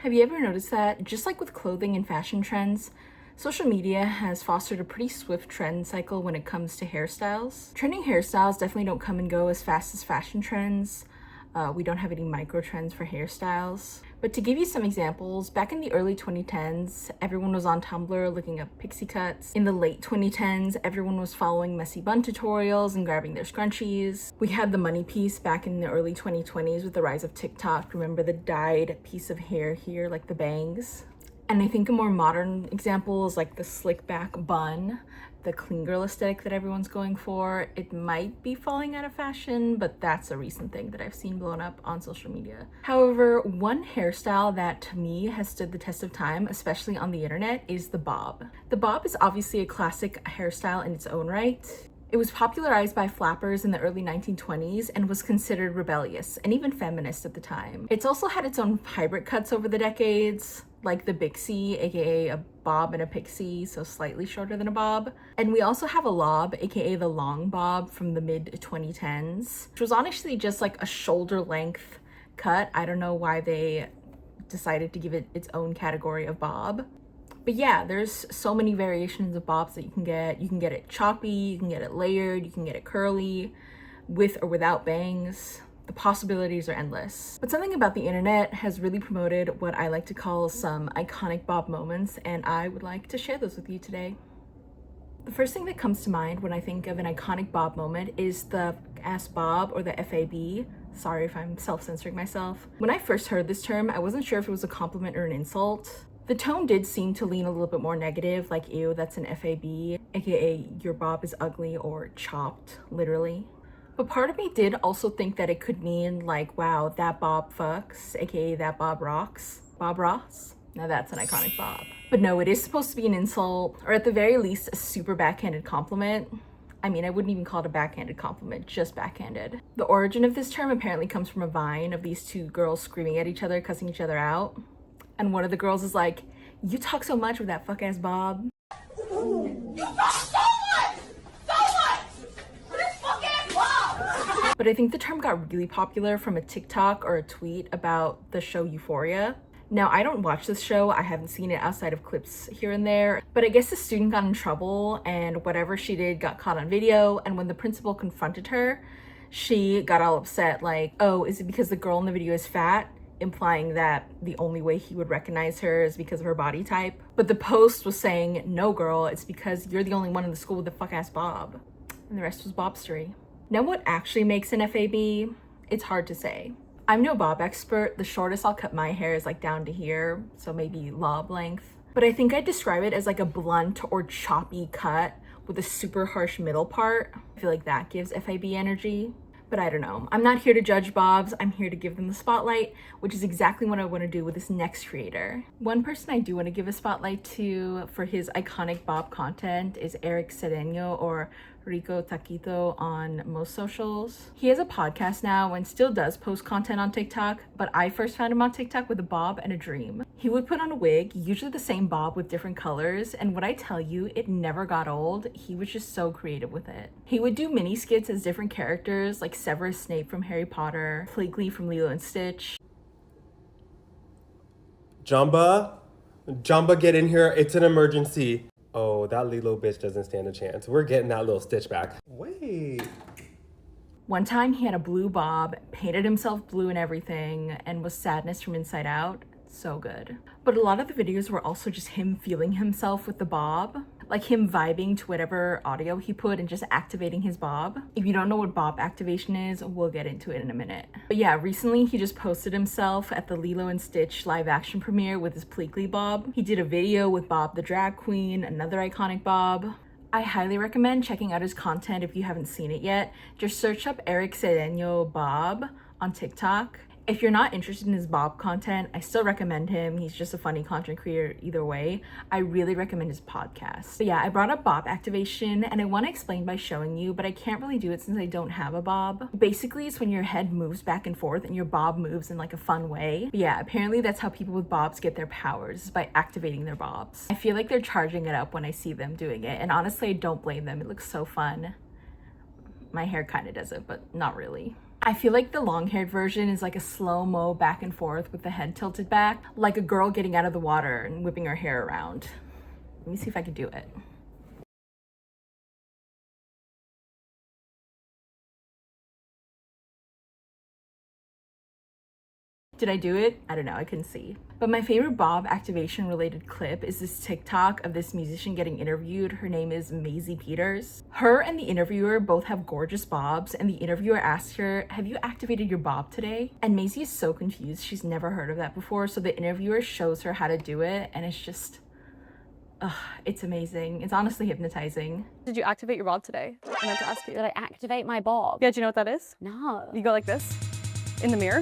Have you ever noticed that, just like with clothing and fashion trends, social media has fostered a pretty swift trend cycle when it comes to hairstyles? Trending hairstyles definitely don't come and go as fast as fashion trends. We don't have any micro trends for hairstyles. But to give you some examples, back in the early 2010s, everyone was on Tumblr looking up pixie cuts. In the late 2010s, everyone was following messy bun tutorials and grabbing their scrunchies. We had the money piece back in the early 2020s with the rise of TikTok. Remember the dyed piece of hair here, like the bangs? And I think a more modern example is like the slick back bun, the clean girl aesthetic that everyone's going for. It might be falling out of fashion, but that's a recent thing that I've seen blown up on social media. However, one hairstyle that to me has stood the test of time, especially on the internet, is the bob. The bob is obviously a classic hairstyle in its own right. It was popularized by flappers in the early 1920s and was considered rebellious and even feminist at the time. It's also had its own hybrid cuts over the decades, like the Bixie, aka a bob and a pixie, so slightly shorter than a bob. And we also have a lob, aka the long bob from the mid 2010s, which was honestly just like a shoulder length cut. I don't know why they decided to give it its own category of bob. But yeah, there's so many variations of bobs that you can get. You can get it choppy, you can get it layered, you can get it curly, with or without bangs. The possibilities are endless. But something about the internet has really promoted what I like to call some iconic bob moments, and I would like to share those with you today. The first thing that comes to mind when I think of an iconic bob moment is the ass bob, or the FAB. Sorry if I'm self-censoring myself. When I first heard this term, I wasn't sure if it was a compliment or an insult. The tone did seem to lean a little bit more negative, like ew, that's an FAB, aka your bob is ugly or chopped, literally. But part of me did also think that it could mean like, wow, that bob fucks, aka that bob rocks. Bob Ross? Now that's an iconic bob. But no, it is supposed to be an insult, or at the very least, a super backhanded compliment. I mean, I wouldn't even call it a backhanded compliment, just backhanded. The origin of this term apparently comes from a vine of these two girls screaming at each other, cussing each other out. And one of the girls is like, you talk so much with that fuck ass bob. You talk so much! So much! With this fuck ass bob! But I think the term got really popular from a TikTok or a tweet about the show Euphoria. Now, I don't watch this show, I haven't seen it outside of clips here and there, but I guess the student got in trouble and whatever she did got caught on video, and when the principal confronted her, she got all upset like, oh, is it because the girl in the video is fat? Implying that the only way he would recognize her is because of her body type. But the post was saying, no girl, it's because you're the only one in the school with the fuck ass bob. And the rest was bobstery. Now what actually makes an FAB? It's hard to say. I'm no bob expert. The shortest I'll cut my hair is like down to here, so maybe lob length. But I think I'd describe it as like a blunt or choppy cut with a super harsh middle part. I feel like that gives FAB energy. But I don't know. I'm not here to judge bobs. I'm here to give them the spotlight, which is exactly what I want to do with this next creator. One person I do want to give a spotlight to for his iconic bob content is Sedeño, or Rico Taquito on most socials. He has a podcast now and still does post content on TikTok, but I first found him on TikTok with a bob and a dream. He would put on a wig, usually the same bob with different colors, and when I tell you, it never got old. He was just so creative with it. He would do mini skits as different characters, like Severus Snape from Harry Potter, Pleakley from Lilo and Stitch. Jumba, get in here. It's an emergency. Oh, that Lilo bitch doesn't stand a chance. We're getting that little Stitch back. Wait. One time he had a blue bob, painted himself blue and everything, and was Sadness from Inside Out. So good. But a lot of the videos were also just him feeling himself with the bob, like him vibing to whatever audio he put and just activating his bob. If you don't know what bob activation is, we'll get into it in a minute. But yeah, recently he just posted himself at the Lilo and Stitch live action premiere with his Pleakley bob. He did a video with Bob the drag queen, another iconic bob. I highly recommend checking out his content if you haven't seen it yet. Just search up Sedeño Bob on TikTok. If you're not interested in his bob content, I still recommend him. He's just a funny content creator either way. I really recommend his podcast. But yeah, I brought up bob activation and I want to explain by showing you, but I can't really do it since I don't have a bob. Basically, it's when your head moves back and forth and your bob moves in like a fun way. But yeah, apparently that's how people with bobs get their powers, is by activating their bobs. I feel like they're charging it up when I see them doing it, and honestly, I don't blame them. It looks so fun. My hair kind of does it, but not really. I feel like the long-haired version is like a slow-mo back and forth with the head tilted back, like a girl getting out of the water and whipping her hair around. Let me see if I can do it. Did I do it? I don't know, I couldn't see. But my favorite bob activation related clip is this TikTok of this musician getting interviewed. Her name is Maisie Peters. Her and the interviewer both have gorgeous bobs, and the interviewer asked her, "Have you activated your bob today?" And Maisie is so confused. She's never heard of that before. So the interviewer shows her how to do it, and it's just, it's amazing. It's honestly hypnotizing. Did you activate your bob today? I meant to ask you. Did I activate my bob? Yeah, do you know what that is? No. You go like this in the mirror.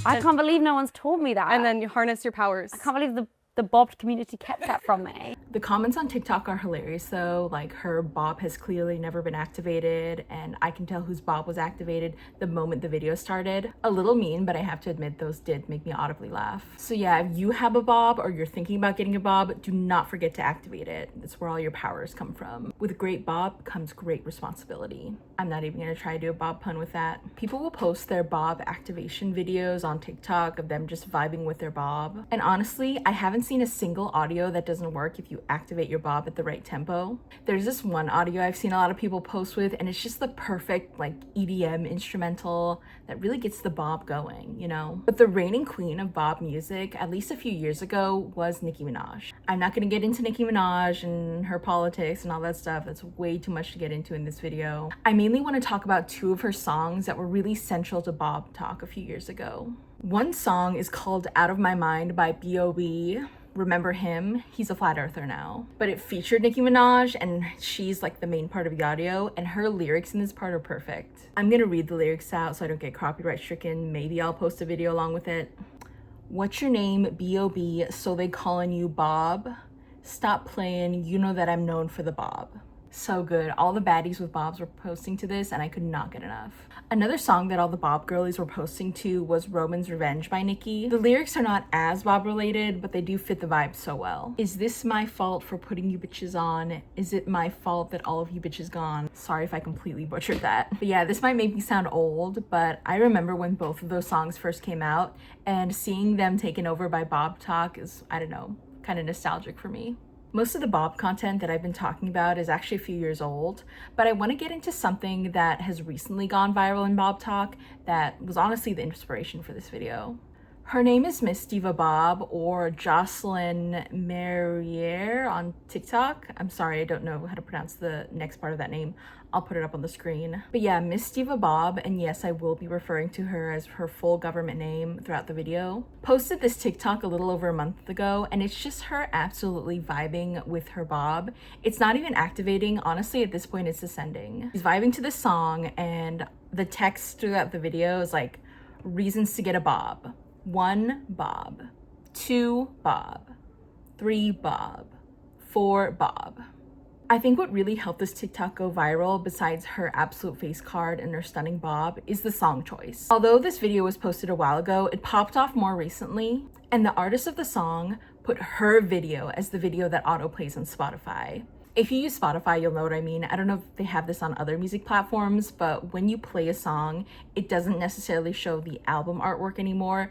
I can't believe no one's taught me that. And then you harness your powers. I can't believe the bob community kept that from me. The comments on TikTok are hilarious though. Like, her bob has clearly never been activated, and I can tell whose bob was activated the moment the video started. A little mean, but I have to admit those did make me audibly laugh. So yeah, if you have a bob or you're thinking about getting a bob, do not forget to activate it. That's where all your powers come from. With a great bob comes great responsibility. I'm not even gonna try to do a bob pun with that. People will post their bob activation videos on TikTok of them just vibing with their bob. And honestly, I haven't seen a single audio that doesn't work if you activate your bob at the right tempo. There's this one audio I've seen a lot of people post with, and it's just the perfect like EDM instrumental that really gets the bob going, you know? But the reigning queen of bob music, at least a few years ago, was Nicki Minaj. I'm not gonna get into Nicki Minaj and her politics and all that stuff. That's way too much to get into in this video. I mainly want to talk about two of her songs that were really central to bob talk a few years ago. One song is called Out of My Mind by B.O.B. Remember him? He's a flat earther now. But it featured Nicki Minaj, and she's like the main part of the audio, and her lyrics in this part are perfect. I'm gonna read the lyrics out so I don't get copyright stricken. Maybe I'll post a video along with it. What's your name? B.O.B. So they calling you Bob? Stop playing, you know that I'm known for the bob. So good. All the baddies with bobs were posting to this, and I could not get enough. Another song that all the bob girlies were posting to was Roman's Revenge by Nicki. The lyrics are not as bob related, but they do fit the vibe so well. Is this my fault for putting you bitches on? Is it my fault that all of you bitches gone? Sorry if I completely butchered that. But yeah, this might make me sound old, but I remember when both of those songs first came out, and seeing them taken over by bob talk is, I don't know, kind of nostalgic for me. Most of the bob content that I've been talking about is actually a few years old, but I want to get into something that has recently gone viral in bob talk that was honestly the inspiration for this video. Her name is Miss Diva Bob, or Jocelyn Merriere on TikTok. I'm sorry, I don't know how to pronounce the next part of that name. I'll put it up on the screen. But yeah, Miss Diva Bob, and yes, I will be referring to her as her full government name throughout the video, posted this TikTok a little over a month ago, and it's just her absolutely vibing with her bob. It's not even activating. Honestly, at this point, it's ascending. She's vibing to this song, and the text throughout the video is like, reasons to get a bob. 1 bob, 2 bob, 3 bob, 4 bob. I think what really helped this TikTok go viral, besides her absolute face card and her stunning bob, is the song choice. Although this video was posted a while ago, it popped off more recently, and the artist of the song put her video as the video that autoplays on Spotify. If you use Spotify, you'll know what I mean. I don't know if they have this on other music platforms, but when you play a song, it doesn't necessarily show the album artwork anymore.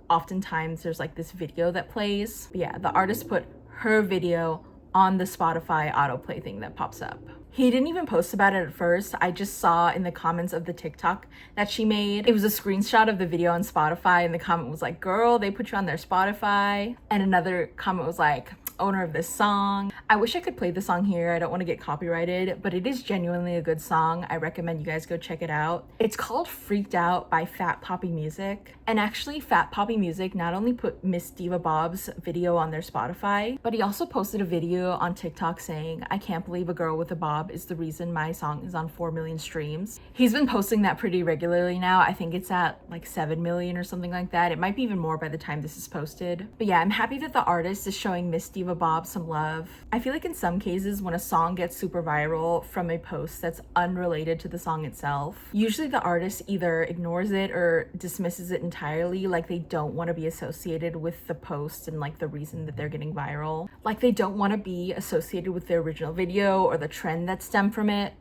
Oftentimes there's like this video that plays. But yeah, the artist put her video on the Spotify autoplay thing that pops up. He didn't even post about it at first. I just saw in the comments of the TikTok that she made, it was a screenshot of the video on Spotify, and the comment was like, girl, they put you on their Spotify. And another comment was like, owner of this song. I wish I could play the song here. I don't want to get copyrighted, but it is genuinely a good song. I recommend you guys go check it out. It's called Freaked Out by Fat Papi Music. And actually, Fat Papi Music not only put Miss Diva Bob's video on their Spotify, but he also posted a video on TikTok saying, I can't believe a girl with a bob is the reason my song is on 4 million streams. He's been posting that pretty regularly now. I think it's at like 7 million or something like that. It might be even more by the time this is posted. But yeah, I'm happy that the artist is showing Miss Diva Bob some love. I feel like in some cases when a song gets super viral from a post that's unrelated to the song itself, usually the artist either ignores it or dismisses it entirely, like they don't want to be associated with the post and like the reason that they're getting viral. Like they don't want to be associated with the original video or the trend that stemmed from it.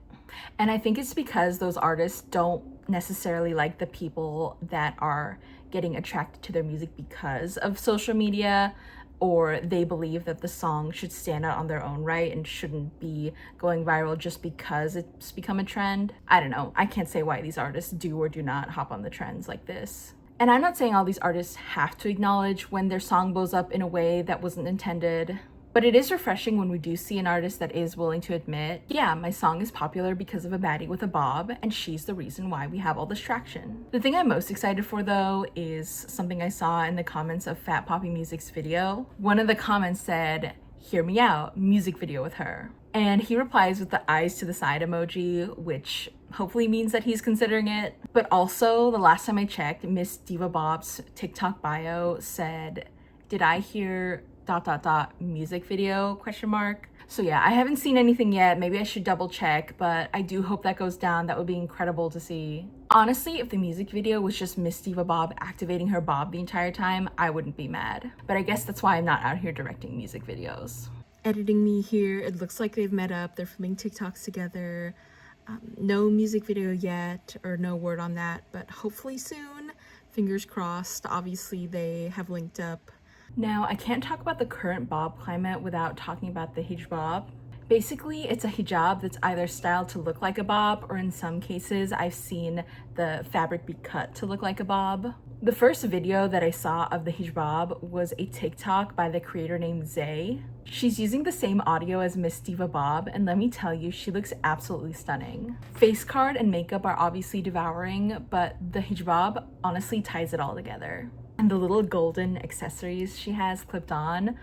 And I think it's because those artists don't necessarily like the people that are getting attracted to their music because of social media, or they believe that the song should stand out on their own right and shouldn't be going viral just because it's become a trend. I don't know. I can't say why these artists do or do not hop on the trends like this. And I'm not saying all these artists have to acknowledge when their song blows up in a way that wasn't intended. But it is refreshing when we do see an artist that is willing to admit, yeah, my song is popular because of a baddie with a bob, and she's the reason why we have all this traction. The thing I'm most excited for, though, is something I saw in the comments of Fat Papi Music's video. One of the comments said, "Hear me out, music video with her." And he replies with the eyes to the side emoji, which hopefully means that he's considering it. But also, the last time I checked, Miss Diva Bob's TikTok bio said, "Did I hear ... music video ? So yeah, I haven't seen anything yet. Maybe I should double check, but I do hope that goes down. That would be incredible to see. Honestly, if the music video was just Miss Diva Bob activating her bob the entire time, I wouldn't be mad. But I guess that's why I'm not out here directing music videos. Editing me here, it looks like they've met up. They're filming TikToks together. No music video yet, or no word on that, but hopefully soon. Fingers crossed. Obviously, they have linked up. Now, I can't talk about the current bob climate without talking about the hijbab. Basically, it's a hijab that's either styled to look like a bob, or in some cases, I've seen the fabric be cut to look like a bob. The first video that I saw of the hijbab was a TikTok by the creator named Zay. She's using the same audio as Miss Diva Bob, and let me tell you, she looks absolutely stunning. Face card and makeup are obviously devouring, but the hijab honestly ties it all together. And the little golden accessories she has clipped on,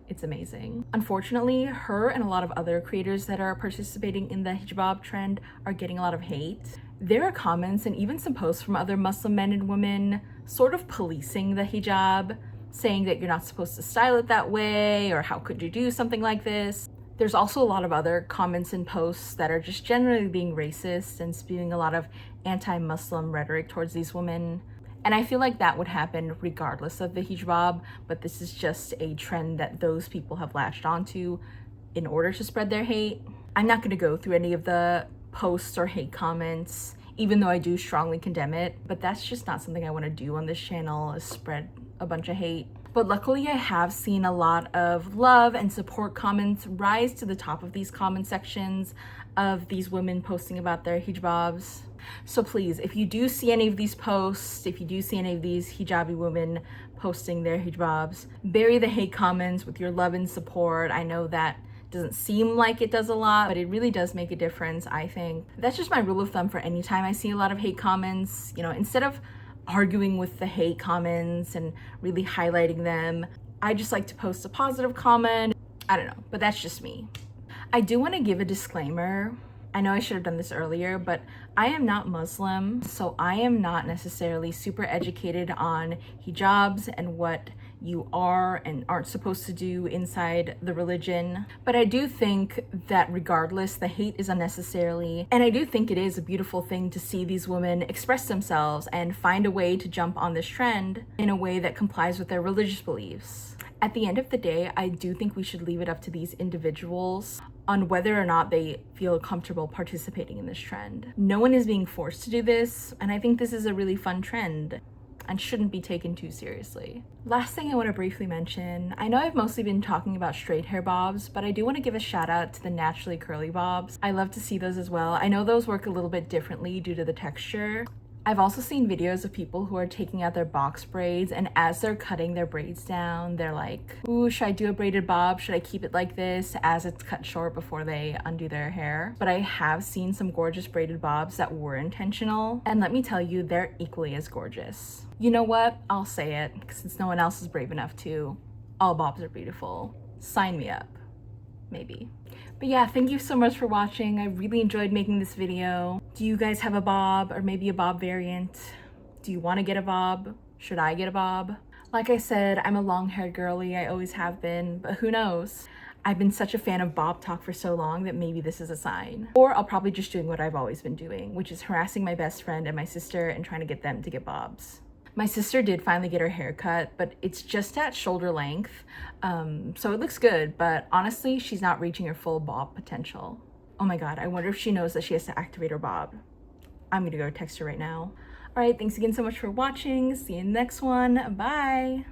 it's amazing. Unfortunately, her and a lot of other creators that are participating in the hijab trend are getting a lot of hate. There are comments and even some posts from other Muslim men and women sort of policing the hijab, saying that you're not supposed to style it that way, or how could you do something like this. There's also a lot of other comments and posts that are just generally being racist and spewing a lot of anti-Muslim rhetoric towards these women. And I feel like that would happen regardless of the hijab, but this is just a trend that those people have latched onto in order to spread their hate. I'm not going to go through any of the posts or hate comments, even though I do strongly condemn it, but that's just not something I want to do on this channel, is spread a bunch of hate. But luckily, I have seen a lot of love and support comments rise to the top of these comment sections of these women posting about their hijabs. So please, if you do see any of these posts, if you do see any of these hijabi women posting their hijabs, bury the hate comments with your love and support. I know that doesn't seem like it does a lot, but it really does make a difference, I think. That's just my rule of thumb for any time I see a lot of hate comments. You know, instead of arguing with the hate comments and really highlighting them, I just like to post a positive comment. I don't know, but that's just me. I do want to give a disclaimer. I know I should have done this earlier, but I am not Muslim, so I am not necessarily super educated on hijabs and what you are and aren't supposed to do inside the religion. But I do think that regardless, the hate is unnecessarily, and I do think it is a beautiful thing to see these women express themselves and find a way to jump on this trend in a way that complies with their religious beliefs. At the end of the day, I do think we should leave it up to these individuals on whether or not they feel comfortable participating in this trend. No one is being forced to do this, and I think this is a really fun trend and shouldn't be taken too seriously. Last thing I want to briefly mention, I know I've mostly been talking about straight hair bobs, but I do want to give a shout out to the naturally curly bobs. I love to see those as well. I know those work a little bit differently due to the texture. I've also seen videos of people who are taking out their box braids, and as they're cutting their braids down, they're like, ooh, should I do a braided bob? Should I keep it like this, as it's cut short before they undo their hair? But I have seen some gorgeous braided bobs that were intentional, and let me tell you, they're equally as gorgeous. You know what? I'll say it, since no one else is brave enough to. All bobs are beautiful. Sign me up. Maybe. But yeah, thank you so much for watching. I really enjoyed making this video. Do you guys have a bob, or maybe a bob variant? Do you want to get a bob? Should I get a bob? Like I said, I'm a long-haired girly. I always have been, but who knows? I've been such a fan of bob talk for so long that maybe this is a sign. Or I'll probably just doing what I've always been doing, which is harassing my best friend and my sister and trying to get them to get bobs. My sister did finally get her hair cut, but it's just at shoulder length, so it looks good, but honestly, she's not reaching her full bob potential. Oh my god, I wonder if she knows that she has to activate her bob. I'm gonna go text her right now. All right, thanks again so much for watching. See you in the next one. Bye.